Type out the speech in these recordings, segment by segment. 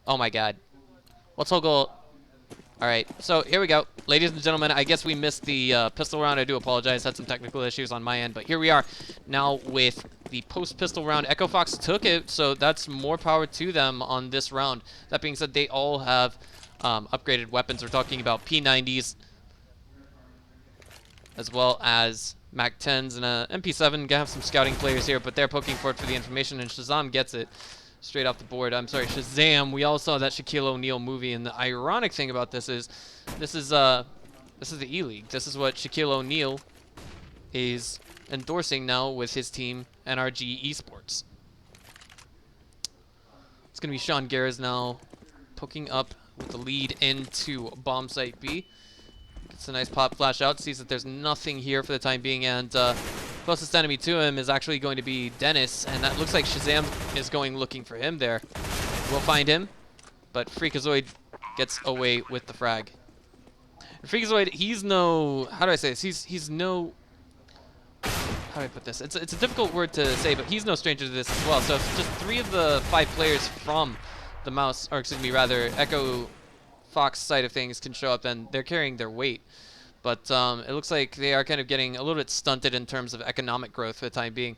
Oh my god. Let's hold goal. All right, so here we go. Ladies and gentlemen, I guess we missed the pistol round. I do apologize. Had some technical issues on my end, but here we are now with the post-pistol round. Echo Fox took it, so that's more power to them on this round. That being said, they all have upgraded weapons. We're talking about P90s as well as Mac 10s and a MP7. Gonna have some scouting players here, but they're poking for it for the information, and Shazam gets it straight off the board. I'm sorry, Shazam. We all saw that Shaquille O'Neal movie, and the ironic thing about this is the E-League. This is what Shaquille O'Neal is endorsing now with his team, NRG Esports. It's going to be Sean Garris now poking up with the lead into bomb site B. Gets a nice pop flash out, sees that there's nothing here for the time being, and closest enemy to him is actually going to be Dennis, and that looks like Shazam is going looking for him there. We'll find him, but Freakazoid gets away with the frag. And Freakazoid, he's no, how do I say this? He's no, how do I put this? It's a difficult word to say, but he's no stranger to this as well. So it's just 3 of the 5 players from the Mouse, or excuse me, rather Echo Fox side of things can show up, and they're carrying their weight. But it looks like they are kind of getting a little bit stunted in terms of economic growth for the time being.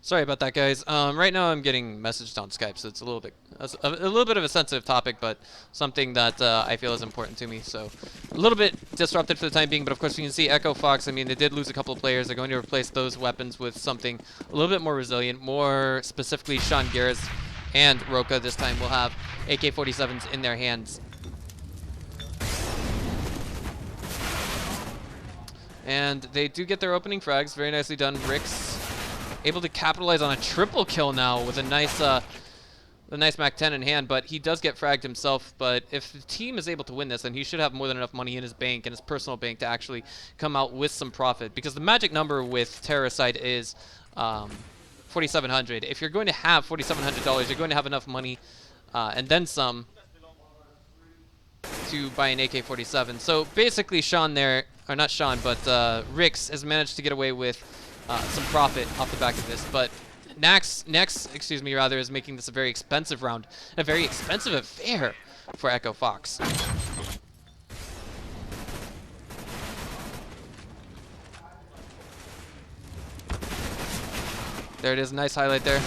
Sorry about that, guys. Right now I'm getting messaged on Skype, so it's a little bit of a sensitive topic, but something that I feel is important to me. So a little bit disrupted for the time being, but of course we can see Echo Fox. I mean, they did lose a couple of players. They're going to replace those weapons with something a little bit more resilient, more specifically Sean Garris and Roka this time will have AK-47s in their hands. And they do get their opening frags. Very nicely done. Rix able to capitalize on a triple kill now with a nice Mac 10 in hand, but he does get fragged himself. But if the team is able to win this, then he should have more than enough money in his bank, in his personal bank, to actually come out with some profit. Because the magic number with Terroricide is 4,700. If you're going to have $4,700, you're going to have enough money and then some to buy an AK-47. So basically Sean there, or not Sean, but Rix has managed to get away with some profit off the back of this, but Next, excuse me, rather, is making this a very expensive round, a very expensive affair for Echo Fox. There it is, nice highlight there.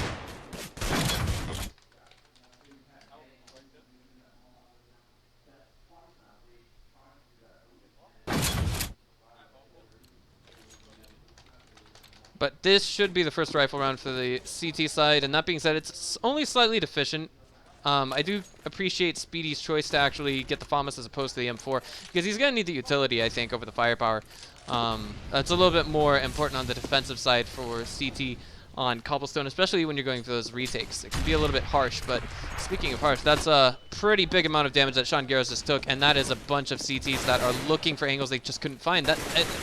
But this should be the first rifle round for the CT side, and that being said, it's only slightly deficient. I do appreciate Speedy's choice to actually get the FAMAS as opposed to the M4, because he's going to need the utility, I think, over the firepower. That's a little bit more important on the defensive side for CT on Cobblestone, especially when you're going for those retakes. It can be a little bit harsh, but speaking of harsh, that's a pretty big amount of damage that Sean Garris just took, and that is a bunch of CTs that are looking for angles they just couldn't find.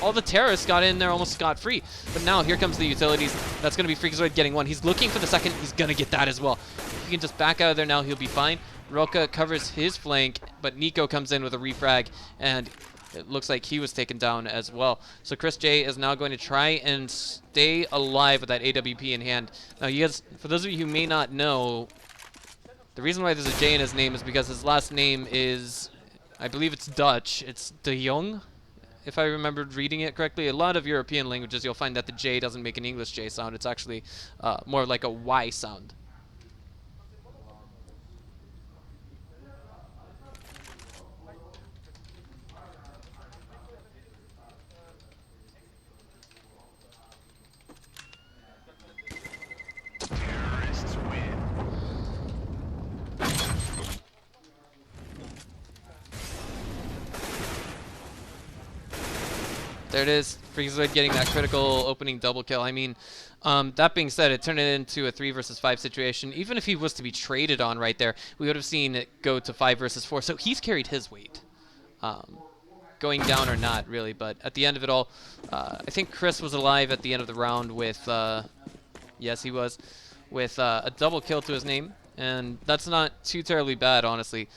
All the terrorists got in there almost scot-free, but now here comes the utilities. That's going to be Freakazoid getting one. He's looking for the second. He's going to get that as well. He can just back out of there now. He'll be fine. Roka covers his flank, but Nico comes in with a refrag, and it looks like he was taken down as well. So Chris J is now going to try and stay alive with that AWP in hand. Now, you guys, for those of you who may not know, the reason why there's a J in his name is because his last name is, I believe it's Dutch. It's De Jong, if I remembered reading it correctly. A lot of European languages, you'll find that the J doesn't make an English J sound. It's actually more like a Y sound. There it is. Freakazoid getting that critical opening double kill. I mean, that being said, it turned it into a 3 versus 5 situation. Even if he was to be traded on right there, we would have seen it go to 5 versus 4. So he's carried his weight. Going down or not, really. But at the end of it all, I think Chris was alive at the end of the round with, yes, he was, with a double kill to his name. And that's not too terribly bad, honestly.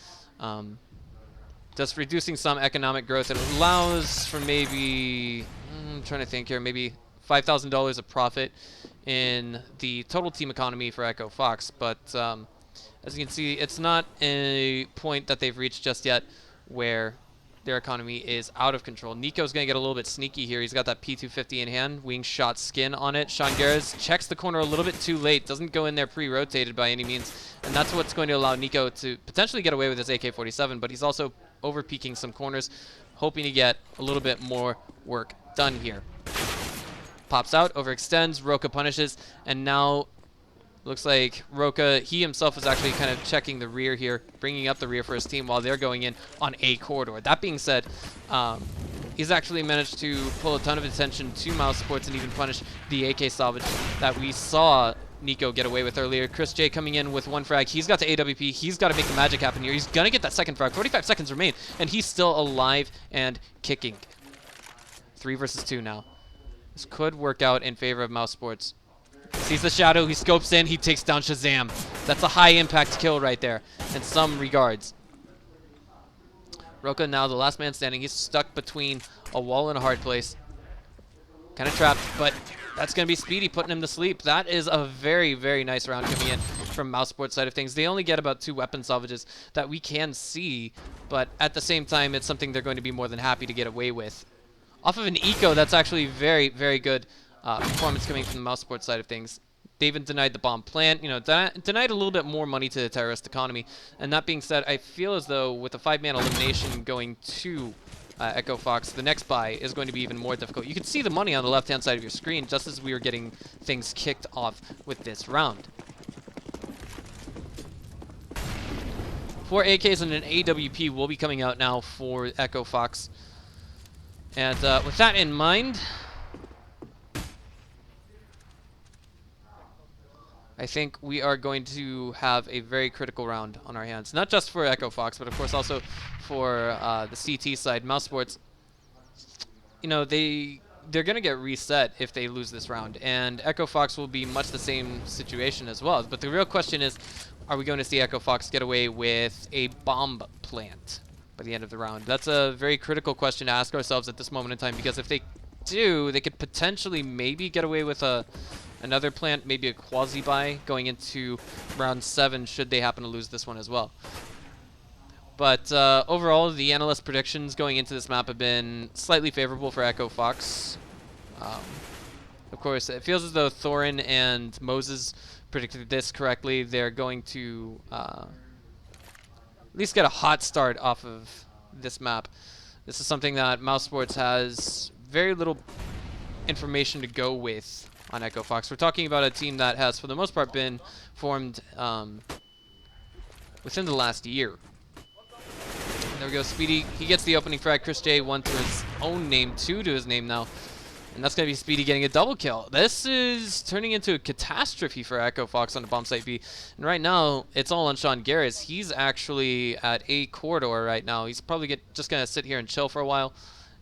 Just reducing some economic growth. It allows for maybe, I'm trying to think here, maybe $5,000 of profit in the total team economy for Echo Fox. But as you can see, it's not a point that they've reached just yet where their economy is out of control. Nico's going to get a little bit sneaky here. He's got that P250 in hand, wing shot skin on it. Sean Garris checks the corner a little bit too late, doesn't go in there pre-rotated by any means, and that's what's going to allow Nico to potentially get away with his AK-47, but he's also over-peaking some corners, hoping to get a little bit more work done here. Pops out, overextends, Roka punishes, and now looks like Roka, he himself is actually kind of checking the rear here, bringing up the rear for his team while they're going in on A corridor. That being said, he's actually managed to pull a ton of attention to Mouse Sports and even punish the AK salvage that we saw Nico get away with earlier. Chris J coming in with 1 frag. He's got the AWP. He's got to make the magic happen here. He's going to get that second frag. 45 seconds remain, and he's still alive and kicking. 3 versus 2 now. This could work out in favor of Mouse Sports. Sees the shadow, he scopes in, he takes down Shazam. That's a high impact kill right there, in some regards. Roka now the last man standing. He's stuck between a wall and a hard place. Kind of trapped, but that's going to be Speedy putting him to sleep. That is a very, very nice round coming in from Mouse Sports side of things. They only get about 2 weapon salvages that we can see, but at the same time, it's something they're going to be more than happy to get away with. Off of an eco, that's actually very, very good performance coming from the Mouse Sports side of things. They even denied the bomb plant, you know, denied a little bit more money to the terrorist economy. And that being said, I feel as though with a 5-man elimination going to Echo Fox, the next buy is going to be even more difficult. You can see the money on the left-hand side of your screen just as we were getting things kicked off with this round. 4 AKs and an AWP will be coming out now for Echo Fox. And with that in mind, I think we are going to have a very critical round on our hands. Not just for Echo Fox, but of course also for the CT side. Mouse Sports, you know, they're going to get reset if they lose this round. And Echo Fox will be much the same situation as well. But the real question is, are we going to see Echo Fox get away with a bomb plant by the end of the round? That's a very critical question to ask ourselves at this moment in time, because if they do, they could potentially maybe get away with another plant, maybe a quasi-buy going into round 7 should they happen to lose this one as well. But overall, the analyst predictions going into this map have been slightly favorable for Echo Fox. Of course, it feels as though Thorin and Moses predicted this correctly. They're going to at least get a hot start off of this map. This is something that Mouse Sports has very little information to go with on Echo Fox. We're talking about a team that has, for the most part, been formed within the last year. There we go, Speedy. He gets the opening frag. Chris J, 1 to his own name, 2 to his name now. And that's going to be Speedy getting a double kill. This is turning into a catastrophe for Echo Fox on the bomb site B. And right now, it's all on Sean Garris. He's actually at A corridor right now. He's probably just going to sit here and chill for a while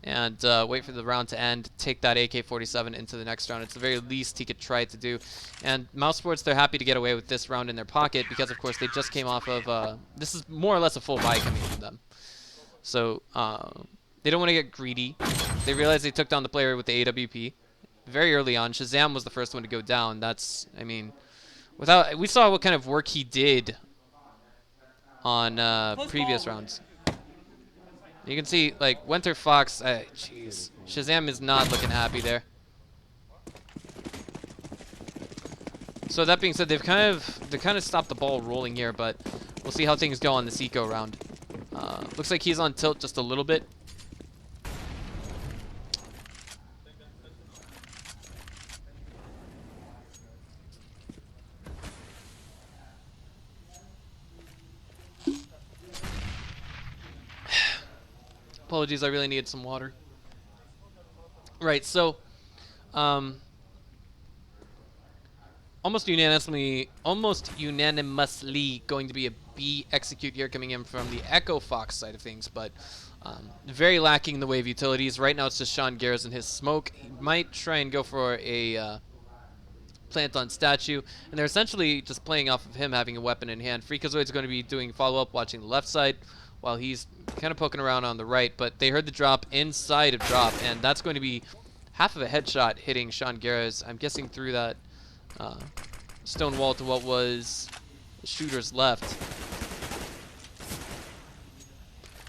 and wait for the round to end, take that AK-47 into the next round. It's the very least he could try to do. And Mouse Sports, they're happy to get away with this round in their pocket because, of course, they just came off of... this is more or less a full buy coming from them. So they don't want to get greedy. They realized they took down the player with the AWP very early on. Shazam was the first one to go down. That's, I mean, we saw what kind of work he did on previous rounds. You can see, like, Winter Fox, jeez. Shazam is not looking happy there. So that being said, they've kind of stopped the ball rolling here, but we'll see how things go on this eco round. Looks like he's on tilt just a little bit. Apologies, I really needed some water. Right, so almost unanimously going to be a B execute here coming in from the Echo Fox side of things, but very lacking in the way of utilities. Right now it's just Sean Garris and his smoke. He might try and go for a plant on statue, and they're essentially just playing off of him having a weapon in hand. Freakazoid's going to be doing follow-up, watching the left side, while he's kind of poking around on the right, but they heard the drop inside of drop, and that's going to be half of a headshot hitting Sean Garris. I'm guessing through that stone wall to what was the shooter's left.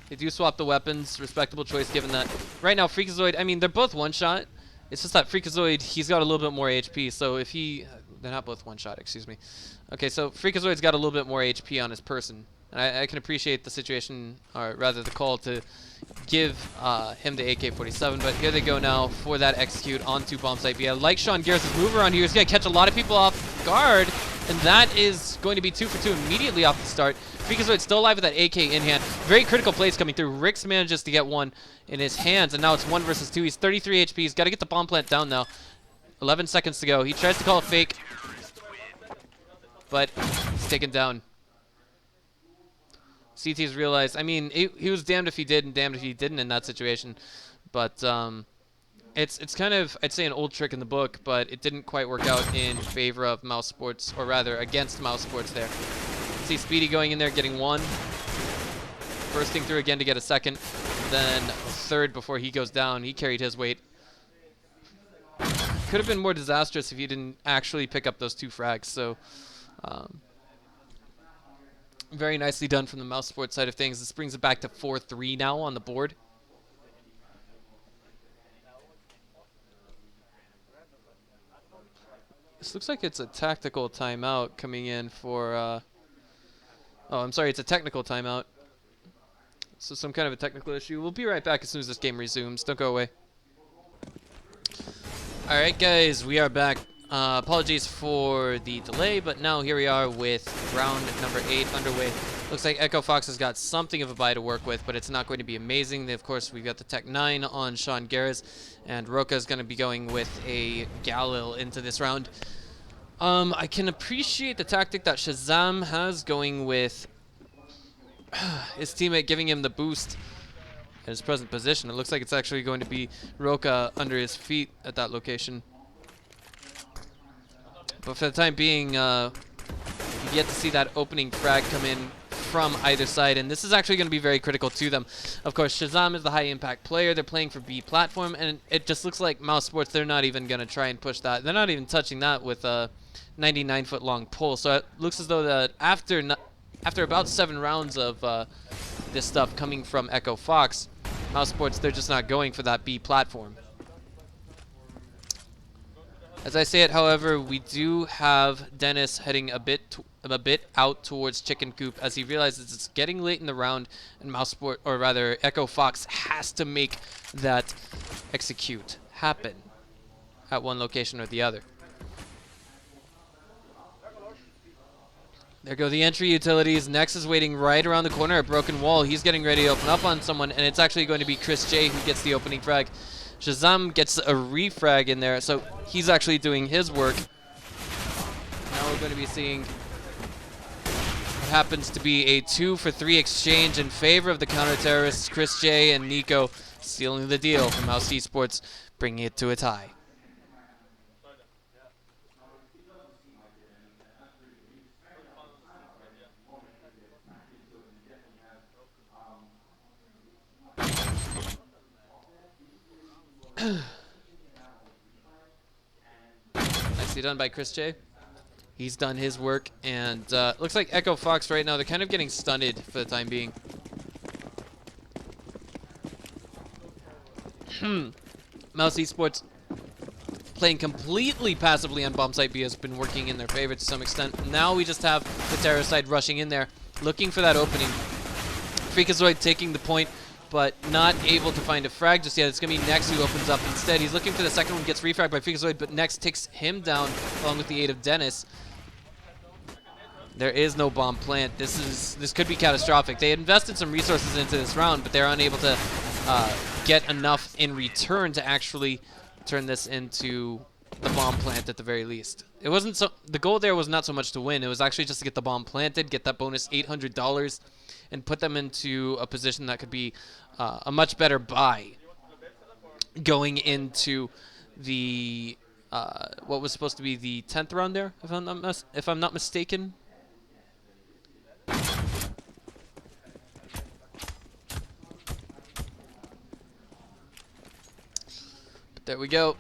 They do swap the weapons. Respectable choice given that. Right now, Freakazoid, I mean, they're both one-shot. It's just that Freakazoid, he's got a little bit more HP, so if he... They're not both one-shot, excuse me. Okay, so Freakazoid's got a little bit more HP on his person. And I can appreciate the situation, or rather the call to give him the AK-47, but here they go now for that execute onto bomb site B. I like Sean Garris' move around here. He's going to catch a lot of people off guard, and that is going to be 2 for 2 immediately off the start. Freakazoid still alive with that AK in hand. Very critical plays coming through. Rix manages to get one in his hands, and now it's 1 versus 2. He's 33 HP. He's got to get the bomb plant down now. 11 seconds to go. He tries to call a fake, but he's taken down. CT's realized, I mean, he was damned if he did and damned if he didn't in that situation. But it's kind of, I'd say, an old trick in the book, but it didn't quite work out in favor of Mouse Sports, or rather, against Mouse Sports there. See Speedy going in there, getting one. Bursting through again to get a second. Then third before he goes down. He carried his weight. Could have been more disastrous if he didn't actually pick up those 2 frags. So, very nicely done from the Mouse Sports side of things. This brings it back to 4-3 now on the board. This looks like it's a tactical timeout coming in for... oh, I'm sorry, it's a technical timeout. So some kind of a technical issue. We'll be right back as soon as this game resumes. Don't go away. Alright guys, we are back. Apologies for the delay, but now here we are with round number 8 underway. Looks like Echo Fox has got something of a buy to work with, but it's not going to be amazing. Of course, we've got the Tech 9 on Sean Garris, and Roka is going to be going with a Galil into this round. I can appreciate the tactic that Shazam has, going with his teammate giving him the boost in his present position. It looks like it's actually going to be Roka under his feet at that location. But for the time being, you've yet to see that opening frag come in from either side, and this is actually going to be very critical to them. Of course, Shazam is the high-impact player. They're playing for B platform, and it just looks like Mouse Sports, they're not even going to try and push that. They're not even touching that with a 99-foot-long pole. So it looks as though that after about 7 rounds of this stuff coming from Echo Fox, Mouse Sports, they're just not going for that B platform. As I say it, however, we do have Dennis heading a bit out towards Chicken Coop as he realizes it's getting late in the round, and Mouse Sport, or rather Echo Fox, has to make that execute happen at one location or the other. There go the entry utilities. Nex is waiting right around the corner at Broken Wall. He's getting ready to open up on someone, and it's actually going to be Chris J who gets the opening frag. Shazam gets a refrag in there, so he's actually doing his work. Now we're going to be seeing what happens to be a 2-for-3 exchange in favor of the counter-terrorists. Chris J and Nico sealing the deal from Mouse Esports, bringing it to a tie. Nicely done by Chris J. He's done his work, and looks like Echo Fox right now, they're kind of getting stunted for the time being. Mouse Esports playing completely passively on bomb site B has been working in their favor to some extent. Now we just have the terror side rushing in there, looking for that opening. Freakazoid taking the point, but not able to find a frag just yet. It's going to be Nex who opens up instead. He's looking for the second one, gets refragged by Freakazoid, but Nex takes him down along with the aid of Dennis. There is no bomb plant. This could be catastrophic. They invested some resources into this round, but they're unable to get enough in return to actually turn this into the bomb plant at the very least. It wasn't so. The goal there was not so much to win. It was actually just to get the bomb planted, get that bonus $800, and put them into a position that could be a much better buy going into the what was supposed to be the 10th round there, if I'm not mistaken. But there we go.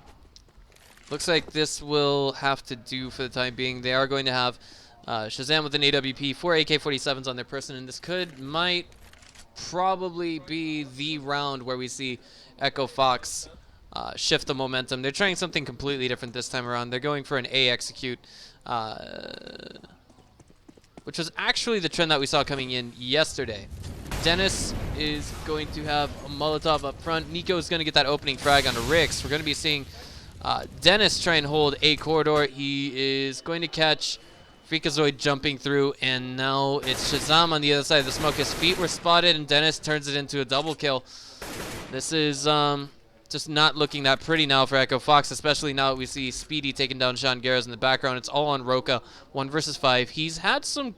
Looks like this will have to do for the time being. They are going to have Shazam with an AWP, 4 AK-47s on their person, and this might probably be the round where we see Echo Fox shift the momentum. They're trying something completely different this time around. They're going for an A execute, which was actually the trend that we saw coming in yesterday. Dennis is going to have a Molotov up front. Nico is going to get that opening frag onto Rix. We're going to be seeing Dennis try and hold A corridor. He is going to catch Freakazoid jumping through, and now it's Shazam on the other side of the smoke. His feet were spotted, and Dennis turns it into a double kill. This is just not looking that pretty now for Echo Fox, especially now that we see Speedy taking down Sean Garris in the background. It's all on Roka, 1 versus 5. He's had some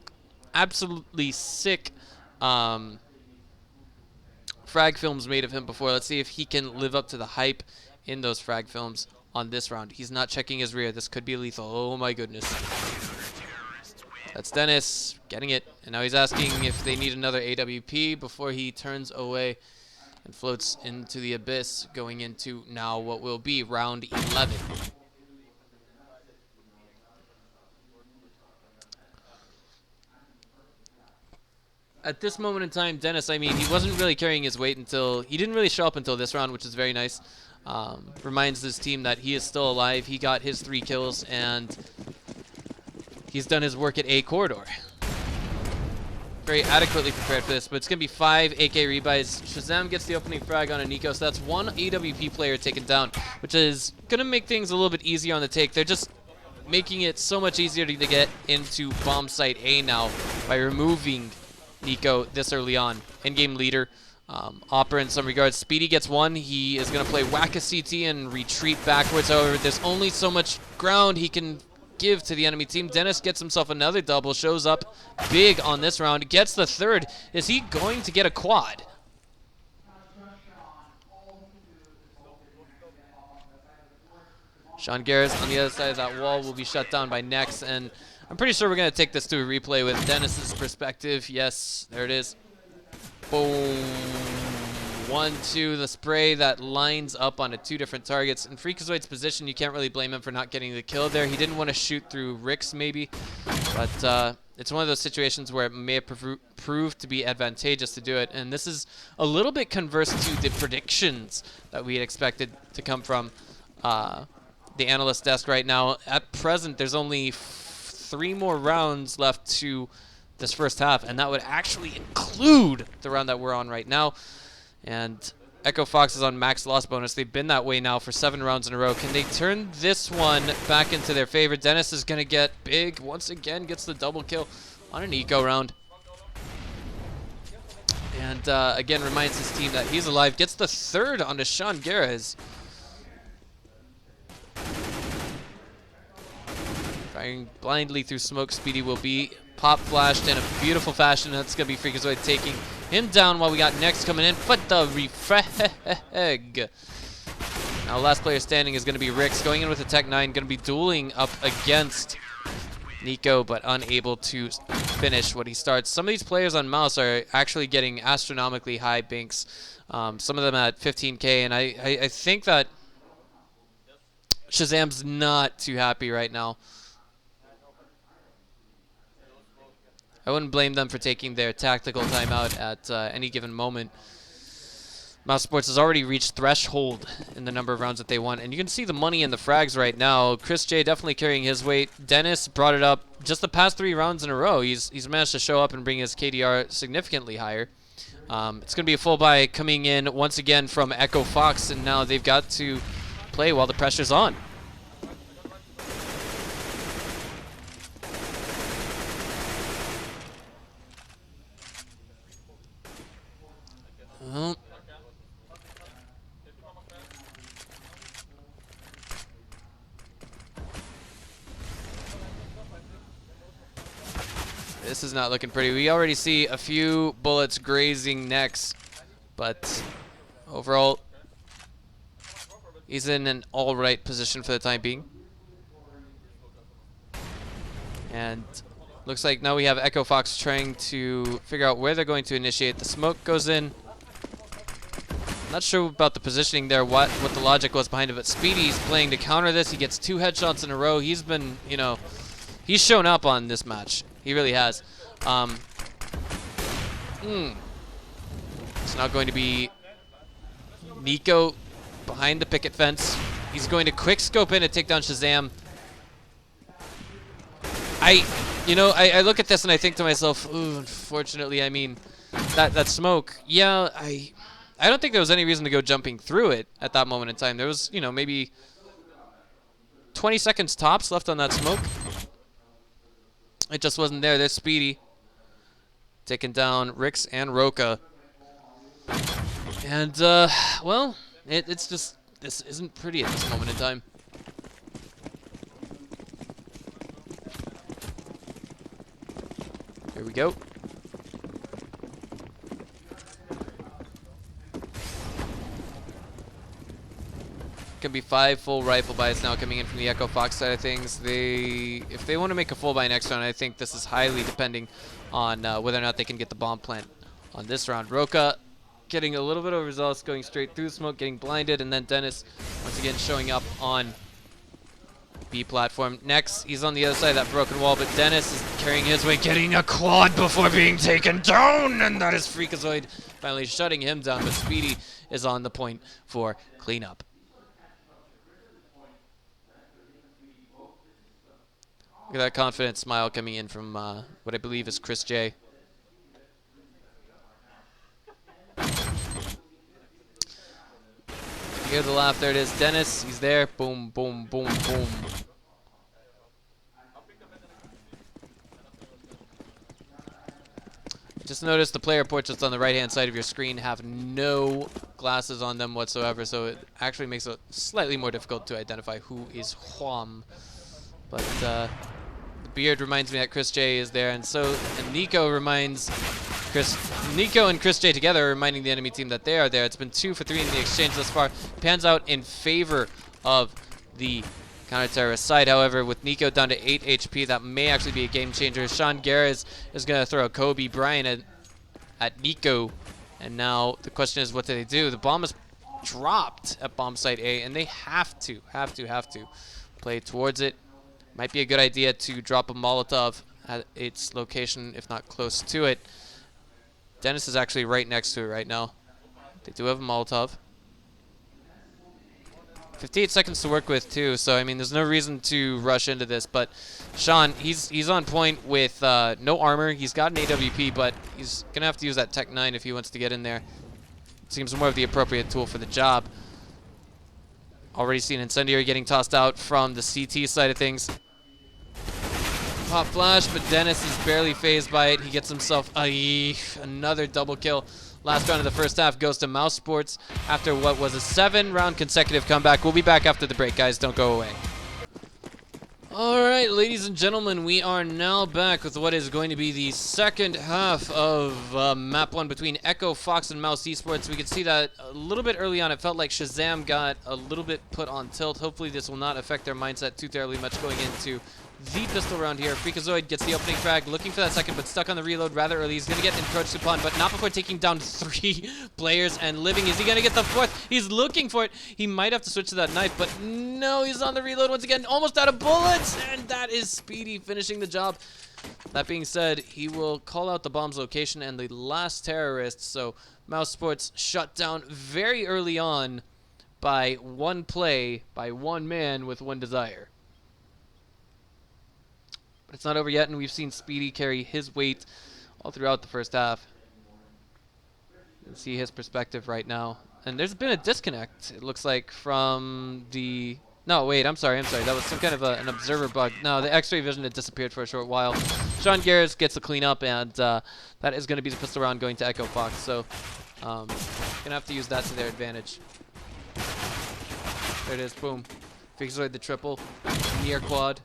absolutely sick frag films made of him before. Let's see if he can live up to the hype in those frag films on this round. He's not checking his rear. This could be lethal. Oh my goodness. That's Dennis getting it, and now he's asking if they need another AWP before he turns away and floats into the abyss, going into now what will be round 11. At this moment in time, Dennis, I mean, he wasn't really carrying his weight he didn't really show up until this round, which is very nice. Reminds this team that he is still alive. He got his 3 kills, and he's done his work at A corridor. Very adequately prepared for this, but it's going to be 5 AK rebuys. Shazam gets the opening frag on a Nico, so that's 1 AWP player taken down, which is going to make things a little bit easier on the take. They're just making it so much easier to get into bomb site A now by removing Nico this early on. Endgame leader, Opera in some regards. Speedy gets 1. He is going to play whack a CT and retreat backwards. However, there's only so much ground he can give to the enemy team. Dennis gets himself another double, shows up big on this round, gets the 3rd. Is he going to get a quad? Sean Garris on the other side of that wall will be shut down by Nex, and I'm pretty sure we're going to take this to a replay with Dennis's perspective. Yes, there it is. Boom. 1-2, the spray that lines up onto 2 different targets. In Freakazoid's position, you can't really blame him for not getting the kill there. He didn't want to shoot through Rix, maybe, but it's one of those situations where it may have proved to be advantageous to do it. And this is a little bit converse to the predictions that we had expected to come from the analyst desk right now. At present, there's only 3 more rounds left to this first half, and that would actually include the round that we're on right now. And Echo Fox is on max loss bonus. They've been that way now for 7 rounds in a row. Can they turn this one back into their favor? Dennis is going to get big once again, gets the double kill on an eco round. And again, reminds his team that he's alive. Gets the 3rd onto Sean Garris. Firing blindly through smoke. Speedy will be pop flashed in a beautiful fashion. That's going to be Freakazoid taking him down while we got Next coming in. But the refrag. Now last player standing is going to be Rix, going in with a Tech 9, going to be dueling up against Nico, but unable to finish what he starts. Some of these players on Mouz are actually getting astronomically high binks. Some of them at 15K, and I think that Shazam's not too happy right now. I wouldn't blame them for taking their tactical timeout at any given moment. Mouse Sports has already reached threshold in the number of rounds that they won, and you can see the money in the frags right now. Chris J definitely carrying his weight. Dennis brought it up just the past 3 rounds in a row. He's managed to show up and bring his KDR significantly higher. It's going to be a full buy coming in once again from Echo Fox, and now they've got to play while the pressure's on. This is not looking pretty. We already see a few bullets grazing necks, but overall, he's in an all-right position for the time being. And looks like now we have Echo Fox trying to figure out where they're going to initiate. The smoke goes in. Not sure about the positioning there, what the logic was behind it, but Speedy's playing to counter this. He gets 2 headshots in a row. He's been, you know, he's shown up on this match. He really has. It's now going to be Nico behind the picket fence. He's going to quick scope in and take down Shazam. I look at this and I think to myself, ooh, unfortunately, I mean, that smoke, yeah, I don't think there was any reason to go jumping through it at that moment in time. There was, you know, maybe 20 seconds tops left on that smoke. It just wasn't there. There's Speedy taking down Rix and Roka. And, well, it's just, this isn't pretty at this moment in time. Here we go. Can be 5 full rifle buys now coming in from the Echo Fox side of things. If they want to make a full buy next round, I think this is highly depending on whether or not they can get the bomb plant on this round. Roka getting a little bit of results, going straight through smoke, getting blinded, and then Dennis once again showing up on B platform. Next, he's on the other side of that broken wall, but Dennis is carrying his way, getting a quad before being taken down, and that is Freakazoid finally shutting him down, but Speedy is on the point for cleanup. Look at that confident smile coming in from what I believe is Chris J. You hear the laugh, there it is. Dennis, he's there. Boom, boom, boom, boom. Just notice the player portraits on the right-hand side of your screen have no glasses on them whatsoever, so it actually makes it slightly more difficult to identify who is Huam. But the beard reminds me that Chris J is there, and Nico and Chris J together reminding the enemy team that they are there. It's been 2 for 3 in the exchange thus far. Pans out in favor of the counter-terrorist side. However, with Nico down to 8 HP, that may actually be a game changer. Sean Garris is going to throw a Kobe Bryant at Nico, and now the question is, what do they do? The bomb is dropped at bomb site A, and they have to play towards it. Might be a good idea to drop a Molotov at its location, if not close to it. Dennis is actually right next to it right now. They do have a Molotov. 58 seconds to work with too, so I mean there's no reason to rush into this, but Sean, he's on point with no armor. He's got an AWP, but he's gonna have to use that Tech 9 if he wants to get in there. Seems more of the appropriate tool for the job. Already seen Incendiary getting tossed out from the CT side of things. Pop flash, but Dennis is barely phased by it. He gets himself another double kill. Last round of the first half goes to Mouse Sports after what was a 7-round consecutive comeback. We'll be back after the break, guys. Don't go away. All right, ladies and gentlemen, we are now back with what is going to be the second half of Map 1 between Echo Fox and Mouse Esports. We could see that a little bit early on. It felt like Shazam got a little bit put on tilt. Hopefully this will not affect their mindset too terribly much going into the pistol round here. Freakazoid gets the opening frag, looking for that second, but stuck on the reload rather early. He's going to get encroached upon, but not before taking down 3 players and living. Is he going to get the 4th? He's looking for it. He might have to switch to that knife, but no, he's on the reload once again, almost out of bullets, and that is Speedy finishing the job. That being said, he will call out the bomb's location and the last terrorist, so Mouse Sports shut down very early on by 1 play, by 1 man with 1 desire. But it's not over yet, and we've seen Speedy carry his weight all throughout the first half. You can see his perspective right now. And there's been a disconnect, it looks like, from the... No, wait, I'm sorry. That was some kind of an observer bug. No, the X-ray vision had disappeared for a short while. Sean Garris gets a cleanup, and that is going to be the pistol round going to Echo Fox. So, going to have to use that to their advantage. There it is, boom. Freakazoid the triple, near quad.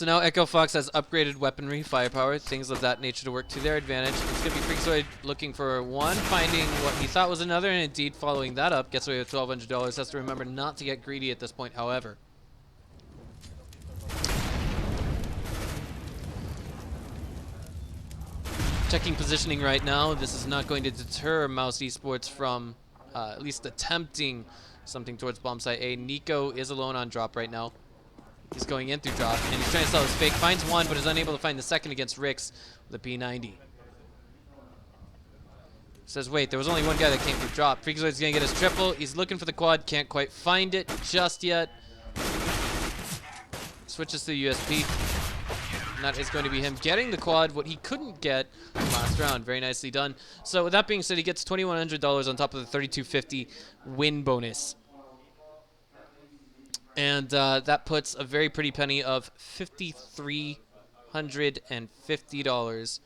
So now Echo Fox has upgraded weaponry, firepower, things of that nature to work to their advantage. It's going to be Freakazoid looking for one, finding what he thought was another, and indeed following that up. Gets away with $1,200. Has to remember not to get greedy at this point, however. Checking positioning right now. This is not going to deter Mouz Esports from at least attempting something towards bomb site A. Nico is alone on drop right now. He's going in through drop, and he's trying to sell his fake. Finds one, but is unable to find the second against Rix with a P90. Says, wait, there was only one guy that came through drop. Freakazoid's going to get his triple. He's looking for the quad. Can't quite find it just yet. Switches to the USP. And that is going to be him getting the quad, what he couldn't get last round. Very nicely done. So with that being said, he gets $2,100 on top of the $3,250 win bonus. And that puts a very pretty penny of $5,350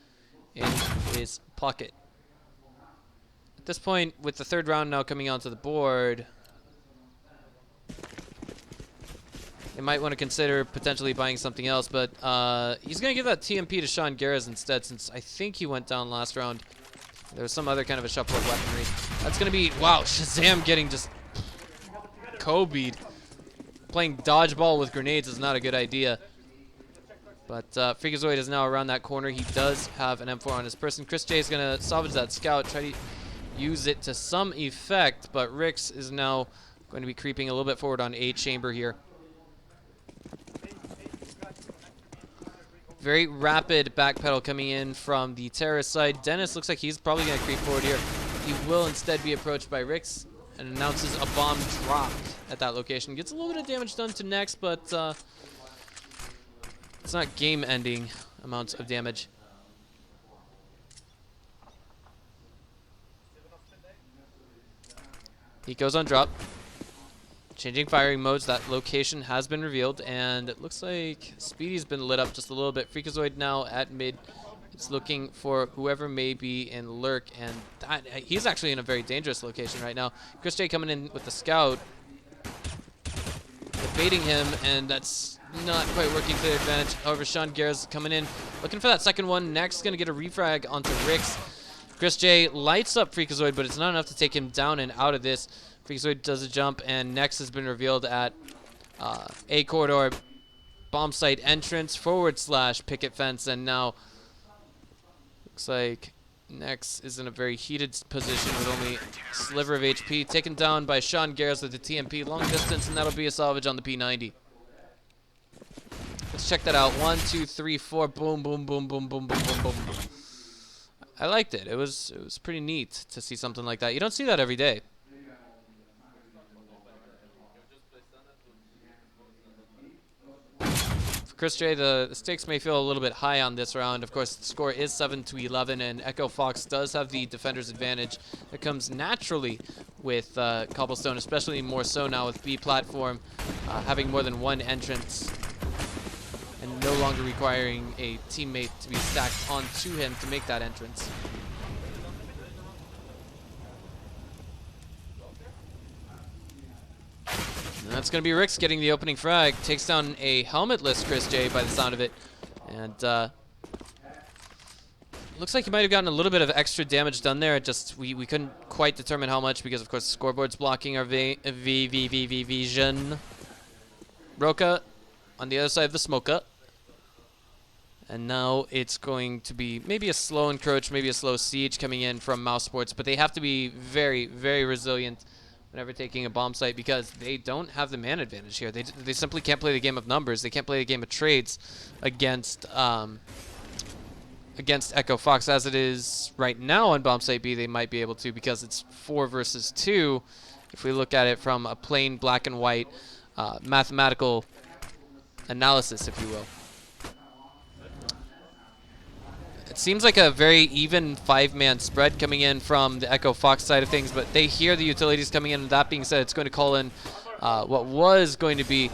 in his pocket. At this point, with the third round now coming onto the board, they might want to consider potentially buying something else, but he's going to give that TMP to Sean Garris instead, since I think he went down last round. There was some other kind of a shuffle of weaponry. That's going to be, wow, Shazam getting just Kobe'd. Playing dodgeball with grenades is not a good idea. But Freakazoid is now around that corner. He does have an M4 on his person. Chris J is going to salvage that scout, try to use it to some effect, but Rix is now going to be creeping a little bit forward on A chamber here. Very rapid backpedal coming in from the terrorist side. Dennis looks like he's probably going to creep forward here. He will instead be approached by Rix and announces a bomb dropped at that location. Gets a little bit of damage done to Nex, but it's not game-ending amounts of damage. He goes on drop. Changing firing modes. That location has been revealed, and it looks like Speedy's been lit up just a little bit. Freakazoid now at mid. It's looking for whoever may be in lurk, and he's actually in a very dangerous location right now. Chris J coming in with the scout, baiting him, and that's not quite working to their advantage. However, Sean Garris coming in, looking for that second one. Next, going to get a refrag onto Rix. Chris J lights up Freakazoid, but it's not enough to take him down and out of this. Freakazoid does a jump, and Next has been revealed at A corridor, bomb site entrance, / picket fence, and now looks like Nex is in a very heated position with only a sliver of HP. Taken down by Sean Garris with the TMP long distance, and that'll be a salvage on the P90. Let's check that out. 1, 2, 3, 4. Boom, boom, boom, boom, boom, boom, boom, boom. I liked it. It was pretty neat to see something like that. You don't see that every day. Chris J, the stakes may feel a little bit high on this round. Of course, the score is 7-11, and Echo Fox does have the defender's advantage. That comes naturally with Cobblestone, especially more so now with B platform having more than one entrance and no longer requiring a teammate to be stacked onto him to make that entrance. And that's going to be Rix getting the opening frag. Takes down a helmetless Chris J by the sound of it. And looks like he might have gotten a little bit of extra damage done there. Just we couldn't quite determine how much because, of course, the scoreboard's blocking our vision. Roka on the other side of the smoker. And now it's going to be maybe a slow encroach, maybe a slow siege coming in from Mouz Sports. But they have to be very, very resilient whenever taking a bomb site because they don't have the man advantage here. They simply can't play the game of numbers. They can't play the game of trades against Echo Fox. As it is right now on bomb site B, they might be able to because it's 4 versus 2. If we look at it from a plain black and white mathematical analysis, if you will. It seems like a very even 5-man spread coming in from the Echo Fox side of things, but they hear the utilities coming in. And that being said, it's going to call in what is going to be,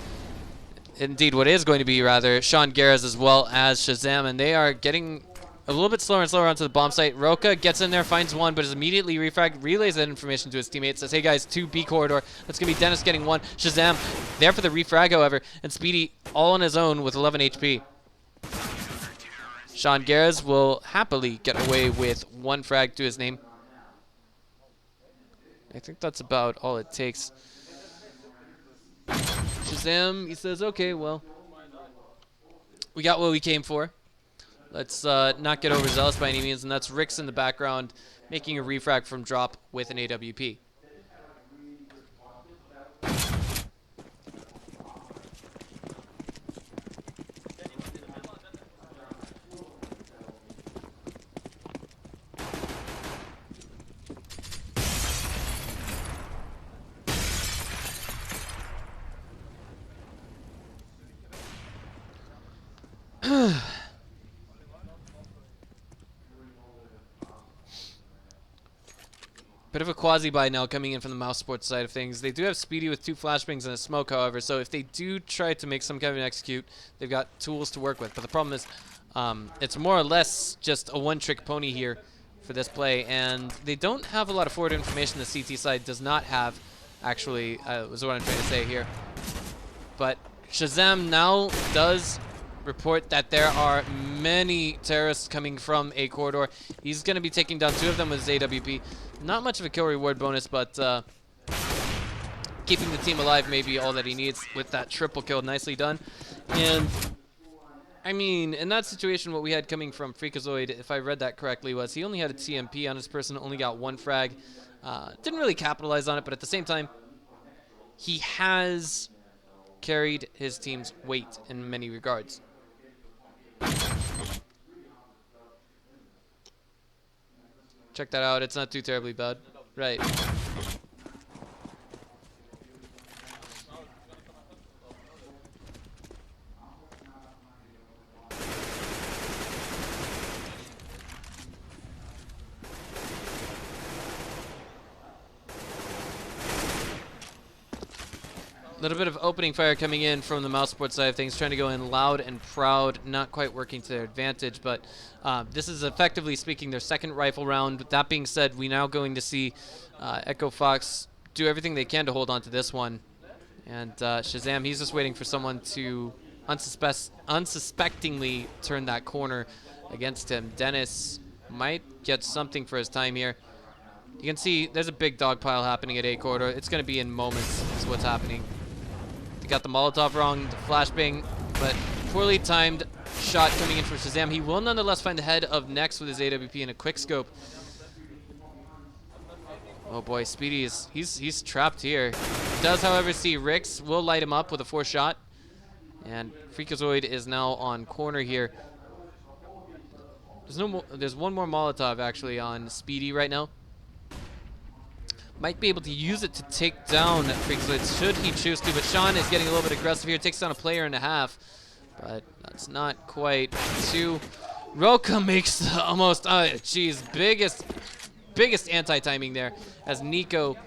rather, Sean Garris as well as Shazam, and they are getting a little bit slower and slower onto the bomb site. Roka gets in there, finds one, but is immediately refragged, relays that information to his teammates, says, hey guys, 2B corridor. That's going to be Dennis getting one. Shazam there for the refrag, however, and Speedy all on his own with 11 HP. Sean Garres will happily get away with 1 frag to his name. I think that's about all it takes. Shazam, he says, okay, well, we got what we came for. Let's not get overzealous by any means, and that's Rix in the background making a refrag from drop with an AWP. Bit of a quasi-buy now coming in from the Mouse Sports side of things. They do have Speedy with 2 flashbangs and a smoke, however, so if they do try to make some kind of an execute, they've got tools to work with. But the problem is it's more or less just a one-trick pony here for this play, and they don't have a lot of forward information the CT side does not have, actually, was what I'm trying to say here. But Shazam now does report that there are many terrorists coming from A corridor. He's going to be taking down 2 of them with his AWP. Not much of a kill reward bonus, but keeping the team alive may be all that he needs with that triple kill. Nicely done. And I mean, in that situation, what we had coming from Freakazoid, if I read that correctly, was he only had a TMP on his person, only got 1 frag. Didn't really capitalize on it, but at the same time, he has carried his team's weight in many regards. Check that out. It's not too terribly bad. Right. A little bit of opening fire coming in from the Mouse Sports side of things, trying to go in loud and proud, not quite working to their advantage, but this is effectively speaking their second rifle round. With that being said, we now going to see Echo Fox do everything they can to hold on to this one. And Shazam, he's just waiting for someone to unsuspectingly turn that corner against him. Dennis might get something for his time here. You can see there's a big dog pile happening at A corridor. It's going to be in moments is what's happening. Got the Molotov wrong, the flashbang, but poorly timed shot coming in from Shazam. He will nonetheless find the head of Nex with his AWP and a quick scope. Oh boy, Speedy is he's trapped here. Does, however, see Rix, will light him up with a 4 shot. And Freakazoid is now on corner here. There's one more Molotov actually on Speedy right now. Might be able to use it to take down Freakazoid should he choose to, but Sean is getting a little bit aggressive here. Takes down a player and a half, but that's not quite 2. Roka makes the almost, biggest anti-timing there as Nico,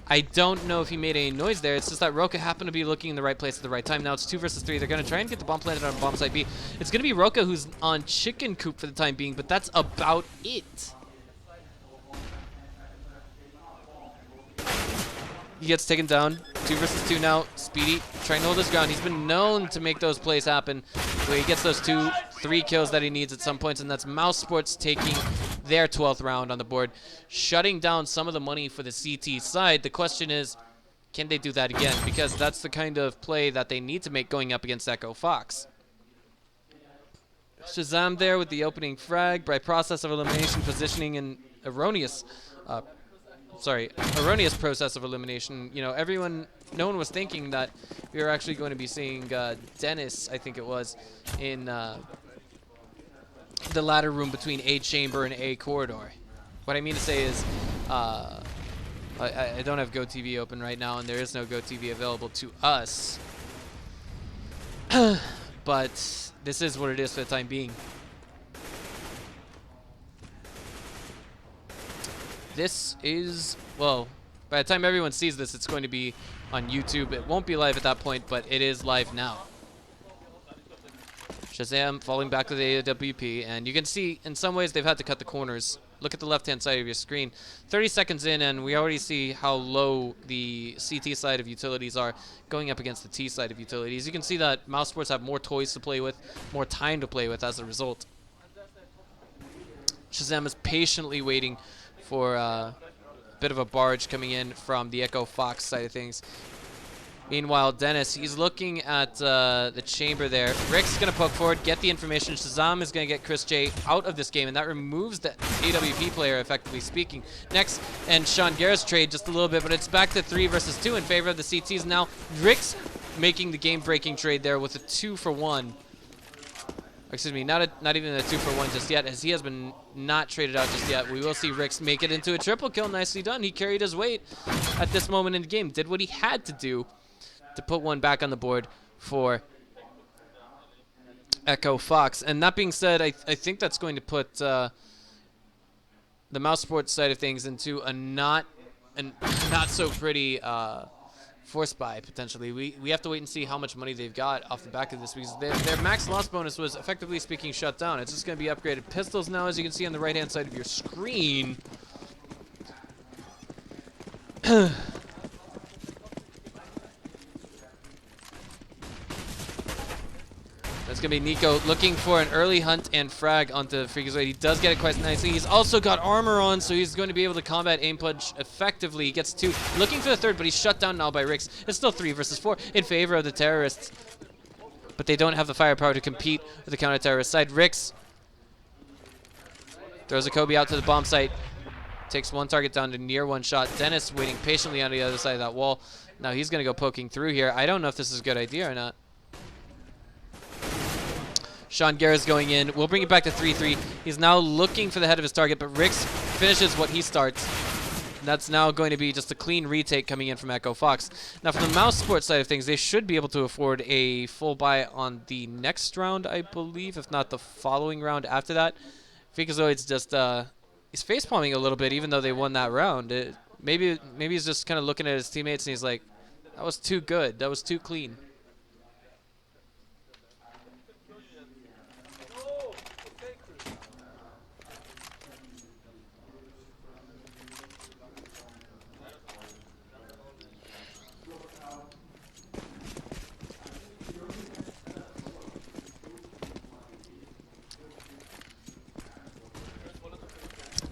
I don't know if he made any noise there. It's just that Roka happened to be looking in the right place at the right time. Now it's 2 versus 3. They're going to try and get the bomb planted on bomb site B. It's going to be Roka who's on chicken coop for the time being, but that's about it. He gets taken down. 2 versus 2 now. Speedy trying to hold his ground. He's been known to make those plays happen where he gets those 2, 3 kills that he needs at some points, and that's Mouse Sports taking their 12th round on the board, shutting down some of the money for the CT side. The question is, can they do that again? Because that's the kind of play that they need to make going up against Echo Fox. Shazam there with the opening frag by process of elimination, positioning and erroneous process of elimination. You know, no one was thinking that we were actually going to be seeing Dennis, I think it was, in the ladder room between A chamber and A corridor. What I mean to say is, I don't have GoTV open right now, and there is no GoTV available to us. But this is what it is for the time being. This is, well, by the time everyone sees this, it's going to be on YouTube. It won't be live at that point, but it is live now. Shazam falling back with the AWP, and you can see in some ways they've had to cut the corners. Look at the left-hand side of your screen. 30 seconds in, and we already see how low the CT side of utilities are going up against the T side of utilities. You can see that Mouse Sports have more toys to play with, more time to play with as a result. Shazam is patiently waiting for a bit of a barge coming in from the Echo Fox side of things. Meanwhile, Dennis, he's looking at the chamber there. Rick's going to poke forward, get the information. Shazam is going to get Chris J out of this game, and that removes the AWP player, effectively speaking. Next, and Sean Garrett's trade just a little bit, but it's back to 3 versus 2 in favor of the CTs. Now, Rick's making the game-breaking trade there with a 2-for-1. Excuse me, not even a 2-for-1 just yet, as he has been not traded out just yet. We will see Ricks make it into a triple kill. Nicely done. He carried his weight at this moment in the game. Did what he had to do to put one back on the board for Echo Fox. And that being said, I think that's going to put the Mouse Sports side of things into a not so pretty force buy, potentially. We have to wait and see how much money they've got off the back of this, because their max loss bonus was, effectively speaking, shut down. It's just going to be upgraded pistols now, as you can see on the right-hand side of your screen. That's going to be Nico looking for an early hunt and frag onto Freakazoid. He does get it quite nicely. He's also got armor on, so he's going to be able to combat aim punch effectively. He gets 2, looking for the 3rd, but he's shut down now by Ricks. It's still 3 versus 4 in favor of the terrorists, but they don't have the firepower to compete with the counter-terrorist side. Ricks throws a Kobe out to the bomb site. Takes one target down to near one shot. Dennis waiting patiently on the other side of that wall. Now he's going to go poking through here. I don't know if this is a good idea or not. Sean Garrett's going in. We'll bring it back to 3-3. He's now looking for the head of his target, but Ricks finishes what he starts. And that's now going to be just a clean retake coming in from Echo Fox. Now, from the Mouse Sports side of things, they should be able to afford a full buy on the next round, I believe, if not the following round after that. Freakazoid's just he's facepalming a little bit, even though they won that round. Maybe he's just kind of looking at his teammates and he's like, that was too good. That was too clean.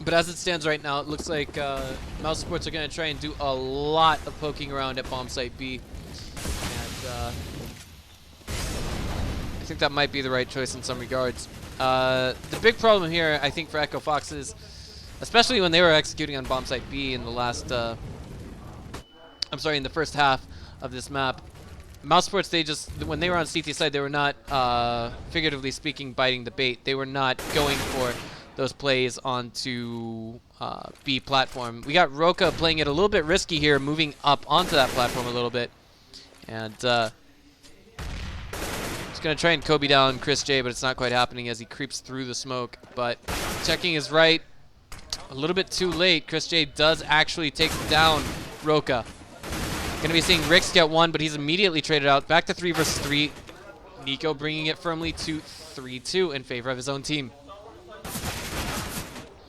But as it stands right now, it looks like Mouse Sports are going to try and do a lot of poking around at bomb site B. And I think that might be the right choice in some regards. The big problem here, I think, for Echo Fox is, especially when they were executing on bomb site B in the last, in the first half of this map, Mouse Sports, when they were on CT side, they were not, figuratively speaking, biting the bait. They were not going for those plays onto B platform. We got Roka playing it a little bit risky here, moving up onto that platform a little bit. And he's going to try and Kobe down Chris J, but it's not quite happening as he creeps through the smoke. But checking his right, a little bit too late. Chris J does actually take down Roka. Going to be seeing Ricks get 1, but he's immediately traded out. Back to 3 versus 3. Nico bringing it firmly to 3-2 in favor of his own team.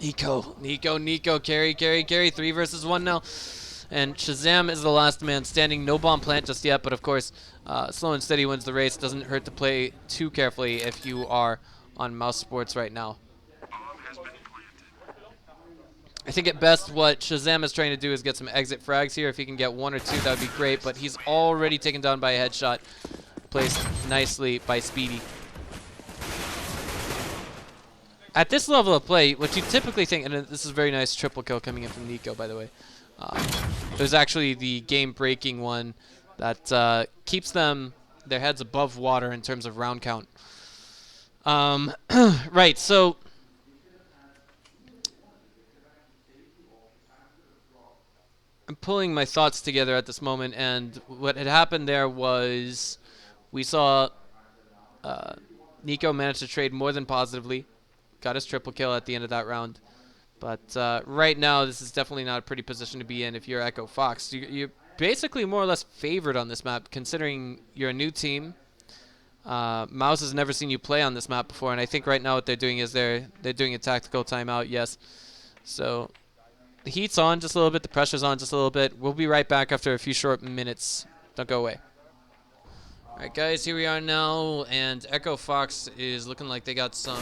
Nico, carry, 3 versus 1 now. And Shazam is the last man standing. No bomb plant just yet, but of course, slow and steady wins the race. Doesn't hurt to play too carefully if you are on Mouse Sports right now. I think at best what Shazam is trying to do is get some exit frags here. If he can get 1 or 2, that would be great, but he's already taken down by a headshot, placed nicely by Speedy. At this level of play, what you typically think, and this is a very nice triple kill coming in from Nico, by the way. It was actually the game-breaking one that keeps their heads above water in terms of round count. Right, so I'm pulling my thoughts together at this moment, and what had happened there was we saw Nico manage to trade more than positively. Got his triple kill at the end of that round. But right now, this is definitely not a pretty position to be in if you're Echo Fox. You're basically more or less favored on this map, considering you're a new team. Mouse has never seen you play on this map before, and I think right now what they're doing is they're doing a tactical timeout, yes. So the heat's on just a little bit, the pressure's on just a little bit. We'll be right back after a few short minutes. Don't go away. All right, guys, here we are now, and Echo Fox is looking like they got some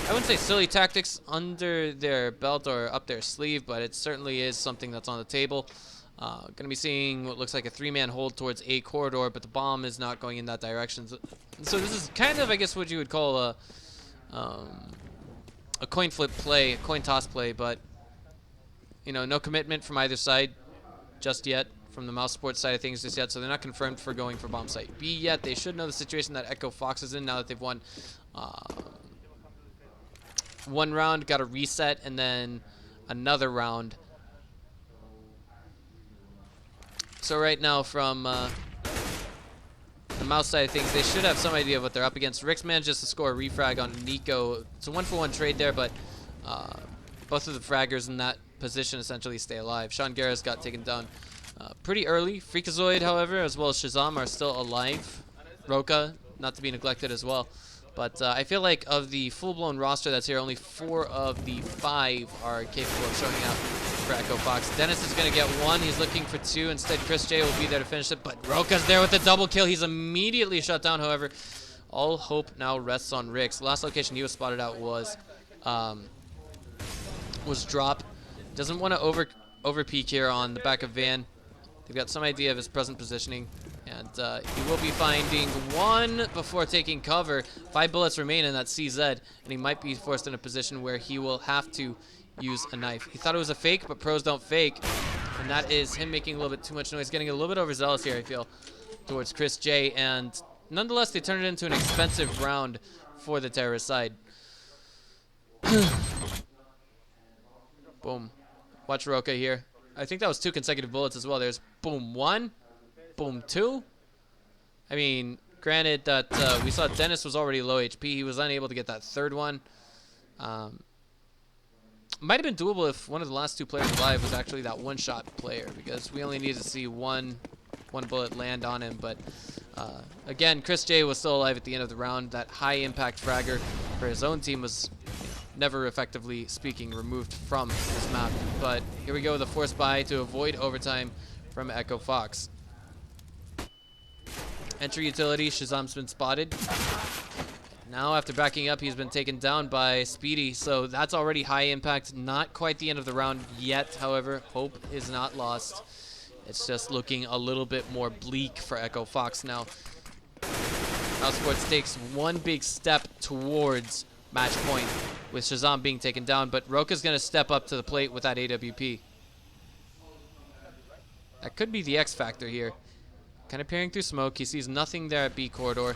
I wouldn't say silly tactics under their belt or up their sleeve, but it certainly is something that's on the table. Going to be seeing what looks like a 3-man hold towards A corridor, but the bomb is not going in that direction. So this is kind of, I guess, what you would call a coin flip play, a coin toss play, but you know, no commitment from either side just yet, from the Mouse Sports side of things just yet, so they're not confirmed for going for bomb site B yet. They should know the situation that Echo Fox is in now that they've won one round, got a reset, and then another round. So right now from the Mouse side of things, they should have some idea of what they're up against. Rick's manages to score a refrag on Nico. It's a 1-for-1 trade there, but both of the fraggers in that position essentially stay alive. Sean Garris got taken down pretty early. Freakazoid, however, as well as Shazam are still alive. Roka, not to be neglected as well. But I feel like of the full-blown roster that's here, only 4 of the 5 are capable of showing up for Echo Fox. Dennis is going to get 1. He's looking for 2. Instead, Chris J will be there to finish it. But Roka's there with the double kill. He's immediately shut down, however. All hope now rests on Ricks. The last location he was spotted out was Drop. Doesn't want to over peek here on the back of Van. They've got some idea of his present positioning. And he will be finding 1 before taking cover. 5 bullets remain in that CZ, and he might be forced in a position where he will have to use a knife. He thought it was a fake, but pros don't fake. And that is him making a little bit too much noise, getting a little bit overzealous here, I feel, towards Chris J. And nonetheless, they turned it into an expensive round for the terrorist side. Boom. Watch Roka here. I think that was 2 consecutive bullets as well. There's boom 1. Boom 2. I mean, granted that we saw Dennis was already low HP. He was unable to get that 3rd one. Might have been doable if one of the last 2 players alive was actually that one-shot player, because we only needed to see one bullet land on him. But again, Chris J was still alive at the end of the round. That high-impact fragger for his own team was never, effectively speaking, removed from this map. But here we go with a forced buy to avoid overtime from Echo Fox. Entry utility, Shazam's been spotted. Now after backing up, he's been taken down by Speedy, so that's already high impact. Not quite the end of the round yet, however. Hope is not lost. It's just looking a little bit more bleak for Echo Fox now. Mouse Sports takes 1 big step towards match point with Shazam being taken down, but Roka's going to step up to the plate with that AWP. That could be the X factor here. Kind of peering through smoke. He sees nothing there at B corridor.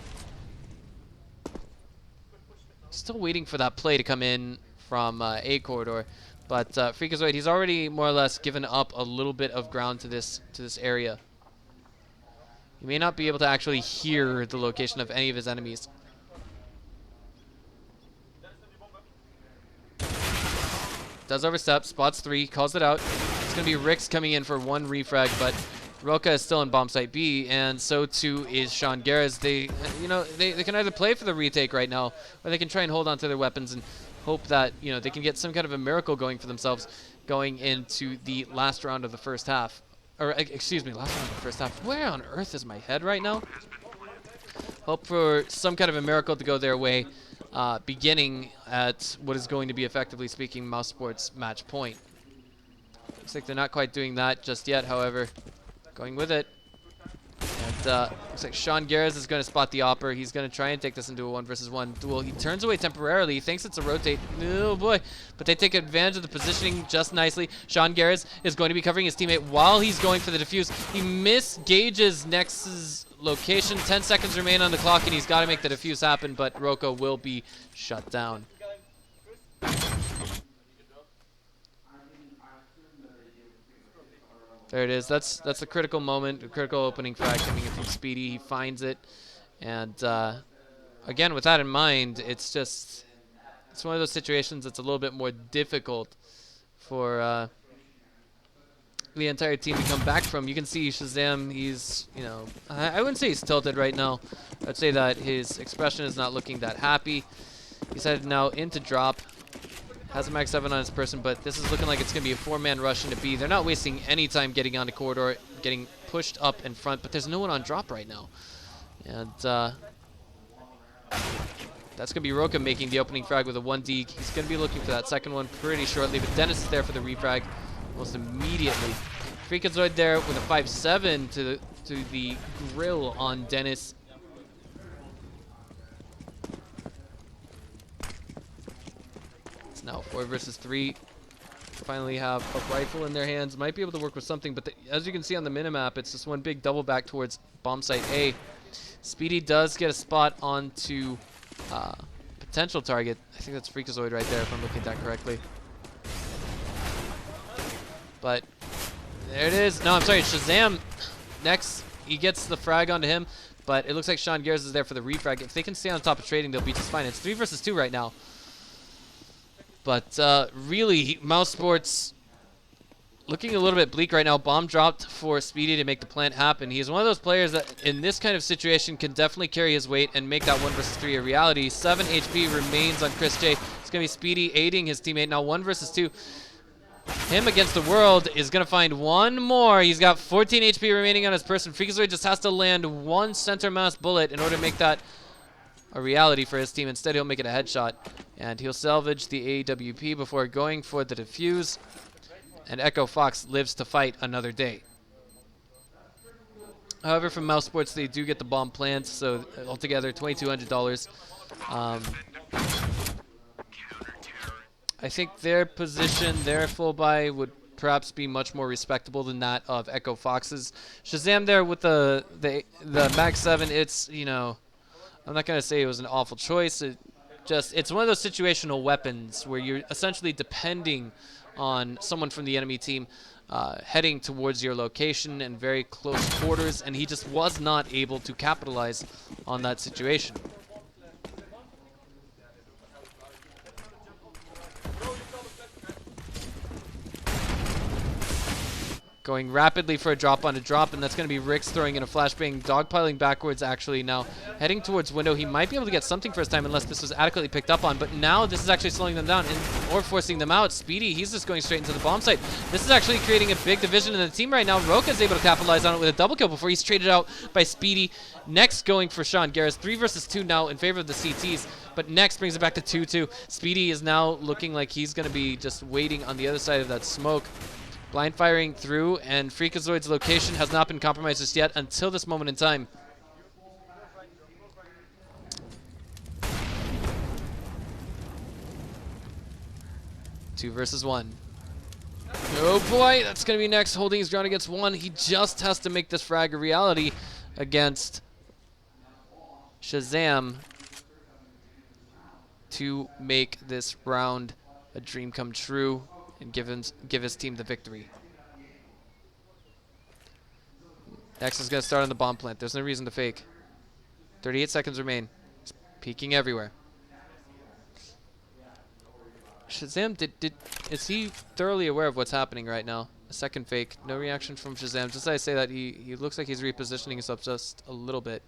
Still waiting for that play to come in from A corridor. But Freakazoid, he's already more or less given up a little bit of ground to this area. You may not be able to actually hear the location of any of his enemies. Does overstep, spots 3, calls it out. It's going to be Ricks coming in for 1 refrag, but Roka is still in bomb site B, and so too is Sean Garris. They can either play for the retake right now, or they can try and hold on to their weapons and hope that, you know, they can get some kind of a miracle going for themselves going into the last round of the first half. Or, excuse me, last round of the first half. Where on earth is my head right now? Hope for some kind of a miracle to go their way, beginning at what is going to be, effectively speaking, Mouse Sports match point. Looks like they're not quite doing that just yet, however. Going with it. And looks like Sean Garris is going to spot the Opper. He's going to try and take this into a 1-versus-1 duel. He turns away temporarily. He thinks it's a rotate. Oh boy. But they take advantage of the positioning just nicely. Sean Garris is going to be covering his teammate while he's going for the defuse. He misgauges Nex's location. 10 seconds remain on the clock, and he's got to make the defuse happen, but Roka will be shut down. There it is. That's the critical moment, the critical opening frag coming in from Speedy. He finds it, and again, with that in mind, it's one of those situations that's a little bit more difficult for the entire team to come back from. You can see Shazam. He's, you know, I wouldn't say he's tilted right now. I'd say that his expression is not looking that happy. He's headed now into drop. Has a max 7 on his person, but this is looking like it's going to be a 4-man rush into B. They're not wasting any time getting onto corridor, getting pushed up in front, but there's no one on drop right now. And That's going to be Roka making the opening frag with a 1D. He's going to be looking for that second one pretty shortly, but Dennis is there for the refrag almost immediately. Freakazoid there with a 5-7 to the grill on Dennis. It's now 4 versus 3. Finally have a rifle in their hands. Might be able to work with something, but as you can see on the minimap, it's just one big double back towards bomb site A. Speedy does get a spot onto potential target. I think that's Freakazoid right there, if I'm looking at that correctly. But there it is. No, I'm sorry, Shazam. Next, he gets the frag onto him, but it looks like Sean Garris is there for the refrag. If they can stay on top of trading, they'll be just fine. It's 3 versus 2 right now. But really, Mouz Sports looking a little bit bleak right now. Bomb dropped for Speedy to make the plant happen. He's one of those players that in this kind of situation can definitely carry his weight and make that 1 versus 3 a reality. 7 HP remains on Chris J. It's going to be Speedy aiding his teammate. Now 1 versus 2. Him against the world is going to find one more. He's got 14 HP remaining on his person. Freakazoid just has to land one center mass bullet in order to make that a reality for his team. Instead, he'll make it a headshot. And he'll salvage the AWP before going for the defuse. And Echo Fox lives to fight another day. However, from Mouz Sports, they do get the bomb plant. So altogether, $2,200. I think their position, their full buy would perhaps be much more respectable than that of Echo Fox's. Shazam there with the Mag 7, it's, you know, I'm not going to say it was an awful choice. It's one of those situational weapons where you're essentially depending on someone from the enemy team heading towards your location in very close quarters, and he just was not able to capitalize on that situation. Going rapidly for a drop on a drop, and that's going to be Rix throwing in a flashbang, dogpiling backwards actually now. Heading towards window, he might be able to get something first time unless this was adequately picked up on, but now this is actually slowing them down or forcing them out. Speedy, he's just going straight into the bomb site. This is actually creating a big division in the team right now. Roka's able to capitalize on it with a double kill before he's traded out by Speedy. Next going for Sean Garris, 3 versus 2 now in favor of the CTs, but Next brings it back to 2-2. Speedy is now looking like he's going to be just waiting on the other side of that smoke. Blind firing through, and Freakazoid's location has not been compromised just yet until this moment in time. Two versus 1. Oh boy, that's going to be Next holding his ground against 1. He just has to make this frag a reality against Shazam to make this round a dream come true and give his team the victory. Next is going to start on the bomb plant. There's no reason to fake. 38 seconds remain. He's peeking everywhere. Shazam, is he thoroughly aware of what's happening right now? A second fake. No reaction from Shazam. Just as I say that, he looks like he's repositioning himself just a little bit.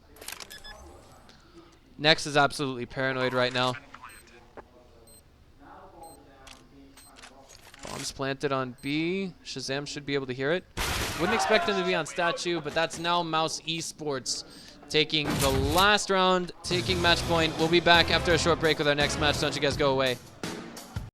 Next is absolutely paranoid right now. Bombs planted on B. Shazam should be able to hear it. Wouldn't expect him to be on statue, but that's now Mouz Esports taking the last round, taking match point. We'll be back after a short break with our next match. Don't you guys go away.